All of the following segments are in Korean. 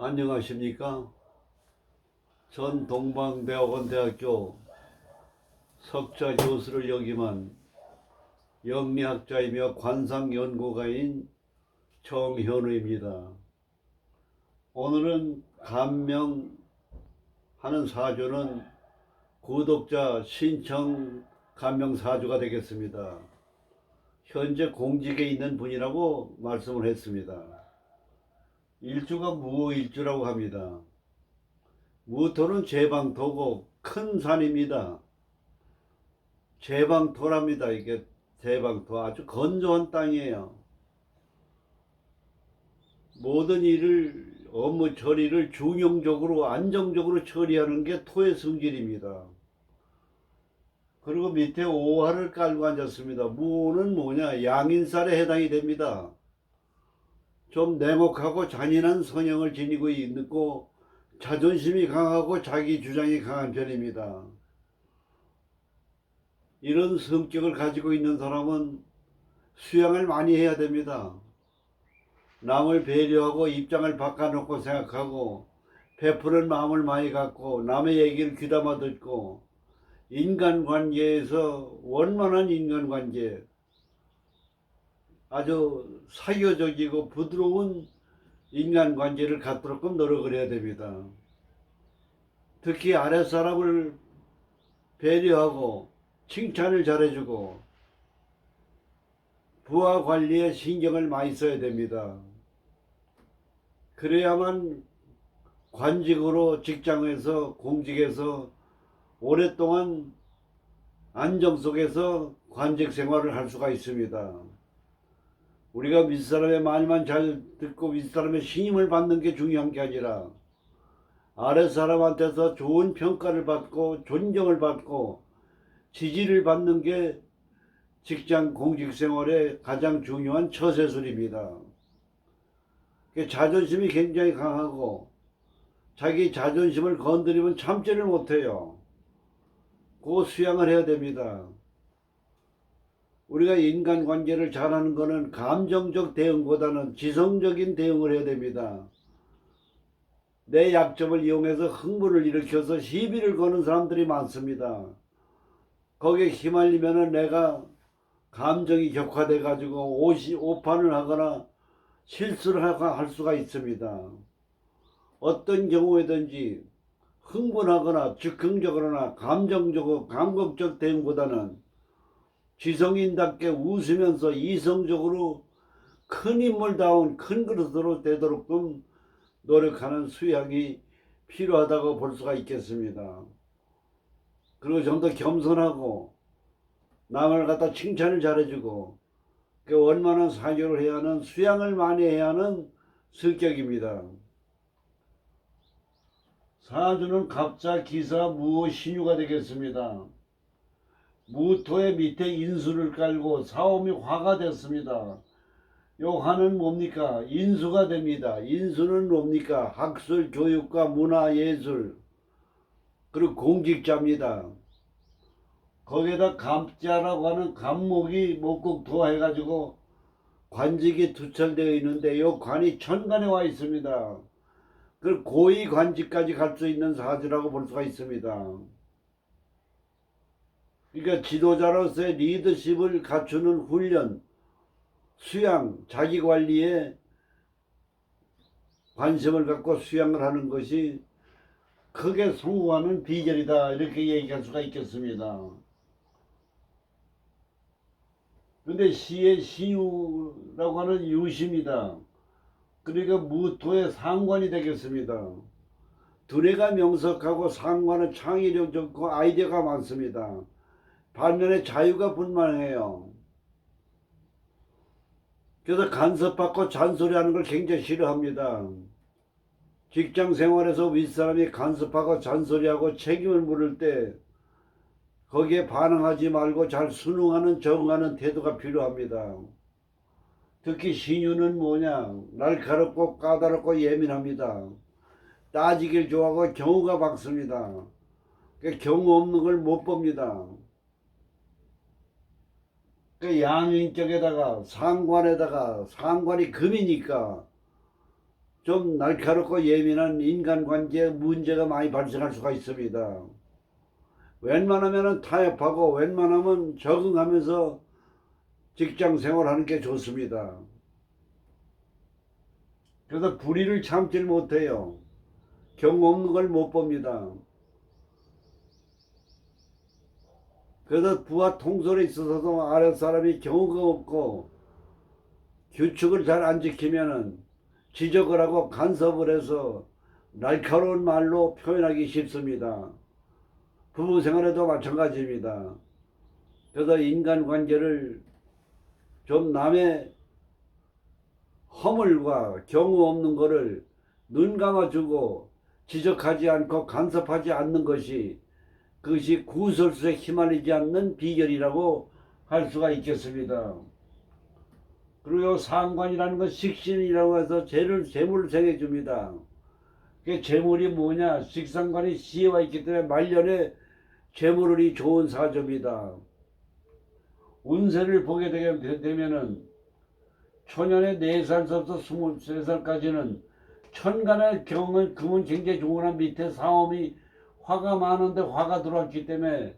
안녕하십니까? 전 동방대학원 석좌 교수를 역임한 영리학자이며 관상연구가인 정현우입니다. 오늘은 감명하는 사주는 구독자 신청 감명 사주가 되겠습니다. 현재 공직에 있는 분이라고 말씀을 했습니다. 일주가 무일주라고 합니다. 무토는 제방토고 큰 산입니다. 제방토랍니다. 이게 제방토, 아주 건조한 땅이에요. 모든 일을, 업무 처리를 중용적으로 안정적으로 처리하는 게 토의 성질입니다. 그리고 밑에 오화를 깔고 앉았습니다. 무는 뭐냐, 양인살에 해당이 됩니다. 좀 냉혹하고 잔인한 성향을 지니고 있고 자존심이 강하고 자기 주장이 강한 편입니다. 이런 성격을 가지고 있는 사람은 수양을 많이 해야 됩니다. 남을 배려하고 입장을 바꿔놓고 생각하고 베푸는 마음을 많이 갖고 남의 얘기를 귀담아 듣고 인간관계에서 원만한 인간관계, 아주 사교적이고 부드러운 인간관계를 갖도록 노력을 해야 됩니다. 특히 아랫사람을 배려하고 칭찬을 잘해주고 부하 관리에 신경을 많이 써야 됩니다. 그래야만 관직으로 직장에서 공직에서 오랫동안 안정 속에서 관직 생활을 할 수가 있습니다. 우리가 윗사람의 말만 잘 듣고 윗사람의 신임을 받는 게 중요한 게 아니라 아랫사람한테서 좋은 평가를 받고 존경을 받고 지지를 받는 게 직장 공직 생활의 가장 중요한 처세술입니다. 자존심이 굉장히 강하고 자기 자존심을 건드리면 참지를 못해요. 그거 수양을 해야 됩니다. 우리가 인간관계를 잘하는 것은 감정적 대응보다는 지성적인 대응을 해야 됩니다. 내 약점을 이용해서 흥분을 일으켜서 시비를 거는 사람들이 많습니다. 거기에 휘말리면 내가 감정이 격화돼 가지고 오판을 하거나 실수를 할 수가 있습니다. 어떤 경우에든지 흥분하거나 즉흥적으로나 감정적 대응보다는 지성인답게 웃으면서 이성적으로 큰 인물다운 큰 그릇으로 되도록끔 노력하는 수양이 필요하다고 볼 수가 있겠습니다. 그리고 좀 더 겸손하고 남을 갖다 칭찬을 잘해주고 원만한 사교를 해야 하는, 수양을 많이 해야 하는 성격입니다. 사주는 갑자, 기사, 무호, 신유가 되겠습니다. 무토의 밑에 인수를 깔고 사오미 화가 됐습니다. 요 화는 뭡니까? 인수가 됩니다. 인수는 뭡니까? 학술, 교육과 문화, 예술, 그리고 공직자입니다. 거기에다 감자라고 하는 감목이 목국토 해가지고 관직이 투철되어 있는데 요 관이 천간에 와 있습니다. 그 고위 관직까지 갈 수 있는 사주라고 볼 수가 있습니다. 그러니까 지도자로서의 리더십을 갖추는 훈련, 수양, 자기관리에 관심을 갖고 수양을 하는 것이 크게 성공하는 비결이다, 이렇게 얘기할 수가 있겠습니다. 근데 시의 시유라고 하는 유시입니다. 그러니까 무토의 상관이 되겠습니다. 두뇌가 명석하고 상관은 창의력 좋고 아이디어가 많습니다. 반면에 자유가 분만해요. 그래서 간섭받고 잔소리하는 걸 굉장히 싫어합니다. 직장 생활에서 윗사람이 간섭하고 잔소리하고 책임을 물을 때 거기에 반응하지 말고 잘 순응하는, 적응하는 태도가 필요합니다. 특히 신유는 뭐냐, 날카롭고 까다롭고 예민합니다. 따지길 좋아하고 경우가 많습니다. 경우 없는 걸 못 봅니다. 양인격에다가 상관이 금이니까 좀 날카롭고 예민한 인간관계에 문제가 많이 발생할 수가 있습니다. 웬만하면 타협하고 웬만하면 적응하면서 직장 생활하는 게 좋습니다. 그래서 불의를 참질 못해요. 경우 없는 걸 못 봅니다. 그래서 부하 통솔에 있어서도 아랫사람이 경우가 없고 규칙을 잘 안 지키면은 지적을 하고 간섭을 해서 날카로운 말로 표현하기 쉽습니다. 부부 생활에도 마찬가지입니다. 그래서 인간관계를 좀 남의 허물과 경우 없는 것을 눈 감아주고 지적하지 않고 간섭하지 않는 것이 그것이 구설수에 휘말리지 않는 비결이라고 할 수가 있겠습니다. 그리고 상관이라는 건 식신이라고 해서 재물을 생해줍니다. 그 재물이 뭐냐? 식상관이 시에와 있기 때문에 말년에 재물이 좋은 사주입니다. 운세를 보게 되면은 초년에 4살서부터 23살까지는 천간의 경은 금은 굉장히 좋으나 밑에 사업이 화가 많은데 화가 들어왔기 때문에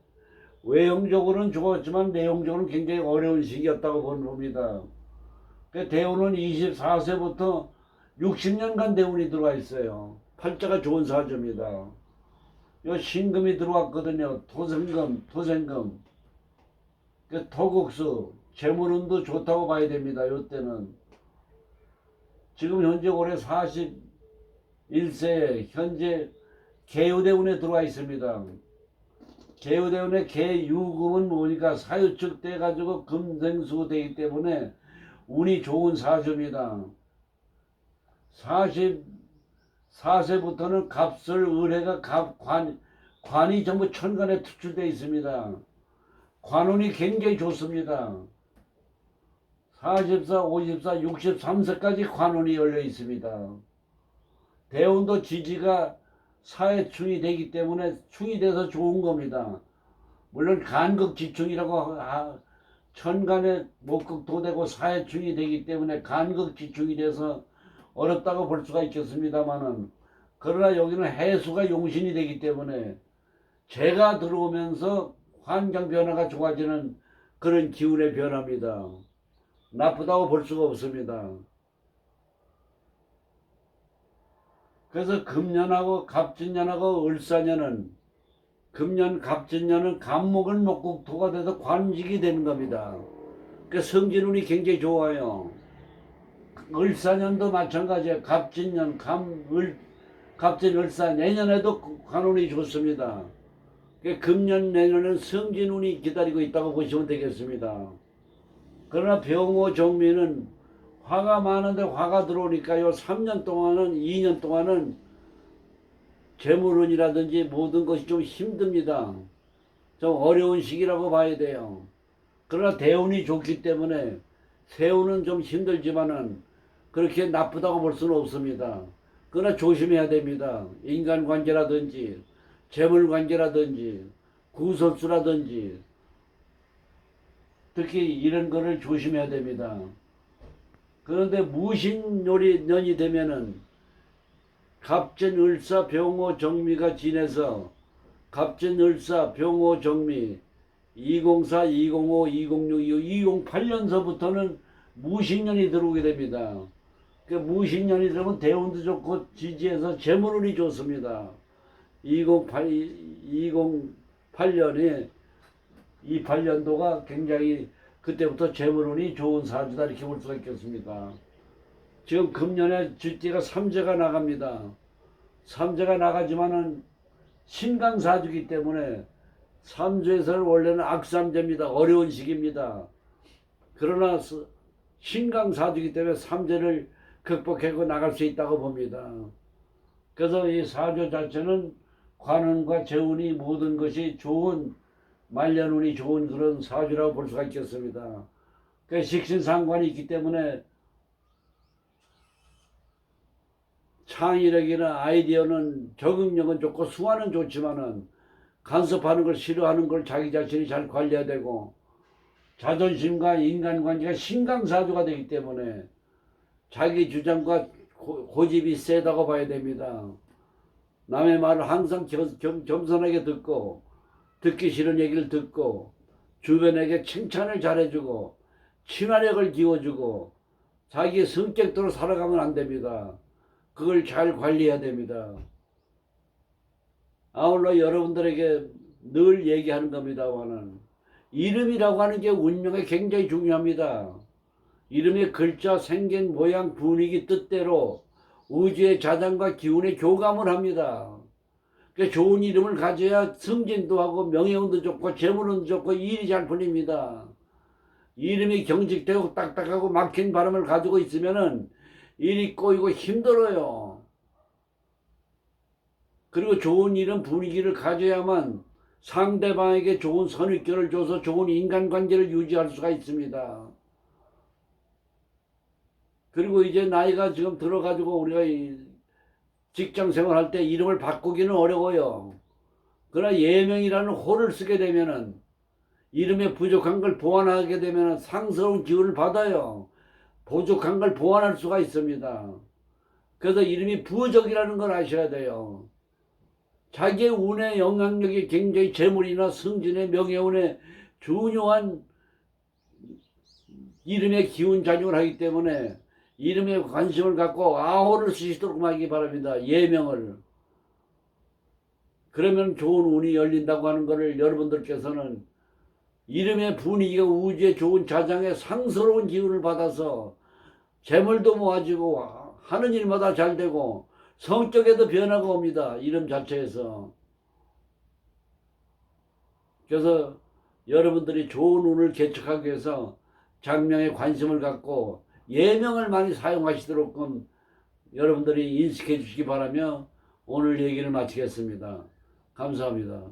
외형적으로는 좋았지만 내용적으로는 굉장히 어려운 시기였다고 봅니다. 대운은 24세부터 60년간 대운이 들어와 있어요. 팔자가 좋은 사주입니다. 요 신금이 들어왔거든요. 토생금. 토국수, 재물운도 좋다고 봐야 됩니다. 요때는. 지금 현재 올해 41세, 현재 개유대운에 들어와 있습니다. 개유대운의 개유금은 뭐니까 사유축 돼가지고 금생수 되기 때문에 운이 좋은 사주입니다. 44세부터는 갑술, 을해가 관이 전부 천간에 투출되어 있습니다. 관운이 굉장히 좋습니다. 44, 54, 63세까지 관운이 열려 있습니다. 대운도 지지가 사회충이 되기 때문에 충이 돼서 좋은 겁니다. 물론 간극지충이라고 천간에 목극도 되고 사회충이 되기 때문에 간극지충이 돼서 어렵다고 볼 수가 있겠습니다만은, 그러나 여기는 해수가 용신이 되기 때문에 재가 들어오면서 환경 변화가 좋아지는 그런 기운의 변화입니다. 나쁘다고 볼 수가 없습니다. 그래서 금년하고 갑진년하고 을사년은, 금년 갑진년은 간목을 목국토가 돼서 관직이 되는 겁니다. 그 성진운이 굉장히 좋아요. 을사년도 마찬가지예요. 갑진년, 갑진, 을사, 내년에도 관운이 좋습니다. 금년, 내년은 성진운이 기다리고 있다고 보시면 되겠습니다. 그러나 병호 정미는 화가 많은데 화가 들어오니까 요 3년 동안은, 2년 동안은 재물운이라든지 모든 것이 좀 힘듭니다. 좀 어려운 시기라고 봐야 돼요. 그러나 대운이 좋기 때문에 세운은 좀 힘들지만은 그렇게 나쁘다고 볼 수는 없습니다. 그러나 조심해야 됩니다. 인간관계라든지 재물관계라든지 구설수라든지 특히 이런 거를 조심해야 됩니다. 그런데 무신년이 되면은 갑진, 을사, 병호, 정미가 지내서 갑진, 을사, 병호, 정미 2004, 2005, 2006, 2008년서부터는 무신년이 들어오게 됩니다. 그 무신년이 들어오면 대운도 좋고 지지해서 재물운이 좋습니다. 2008년에 28년도가 굉장히 그때부터 재물운이 좋은 사주다 이렇게 볼 수가 있겠습니다. 지금 금년에 쥐띠가 삼재가 나갑니다. 삼재가 나가지만은 신강사주기 때문에 삼재에서는 원래는 악삼재입니다. 어려운 시기입니다. 그러나 신강사주기 때문에 삼재를 극복하고 나갈 수 있다고 봅니다. 그래서 이 사주 자체는 관운과 재운이 모든 것이 좋은, 말년운이 좋은 그런 사주라고 볼 수가 있겠습니다. 그 식신상관이 있기 때문에 창의력이나 아이디어는, 적응력은 좋고 수화는 좋지만은 간섭하는 걸 싫어하는 걸 자기 자신이 잘 관리해야 되고, 자존심과 인간관계가 신강사주가 되기 때문에 자기 주장과 고집이 세다고 봐야 됩니다. 남의 말을 항상 겸손하게 듣고 듣기 싫은 얘기를 듣고 주변에게 칭찬을 잘해주고 친화력을 기워주고 자기 성격대로 살아가면 안 됩니다. 그걸 잘 관리해야 됩니다. 아울러 여러분들에게 늘 얘기하는 겁니다만은 이름이라고 하는 게 운명에 굉장히 중요합니다. 이름의 글자, 생긴, 모양, 분위기, 뜻대로 우주의 자장과 기운의 교감을 합니다. 그러니까 좋은 이름을 가져야 승진도 하고 명예운도 좋고 재물운도 좋고 일이 잘 풀립니다. 이름이 경직되고 딱딱하고 막힌 발음을 가지고 있으면은 일이 꼬이고 힘들어요. 그리고 좋은 이름 분위기를 가져야만 상대방에게 좋은 선입견을 줘서 좋은 인간관계를 유지할 수가 있습니다. 그리고 이제 나이가 지금 들어가지고 우리가 직장 생활할 때 이름을 바꾸기는 어려워요. 그러나 예명이라는 호를 쓰게 되면은 이름에 부족한 걸 보완하게 되면 상스러운 기운을 받아요. 부족한 걸 보완할 수가 있습니다. 그래서 이름이 부적이라는 걸 아셔야 돼요. 자기의 운의 영향력이 굉장히 재물이나 승진의 명예운에 중요한 이름의 기운 작용을 하기 때문에 이름에 관심을 갖고 아호를 쓰시도록 하기 바랍니다. 예명을. 그러면 좋은 운이 열린다고 하는 것을 여러분들께서는 이름의 분위기가 우주의 좋은 자장의 상스러운 기운을 받아서 재물도 모아지고 하는 일마다 잘 되고 성격에도 변화가 옵니다. 이름 자체에서. 그래서 여러분들이 좋은 운을 개척하기 위해서 장명에 관심을 갖고 예명을 많이 사용하시도록 여러분들이 인식해 주시기 바라며 오늘 얘기를 마치겠습니다. 감사합니다.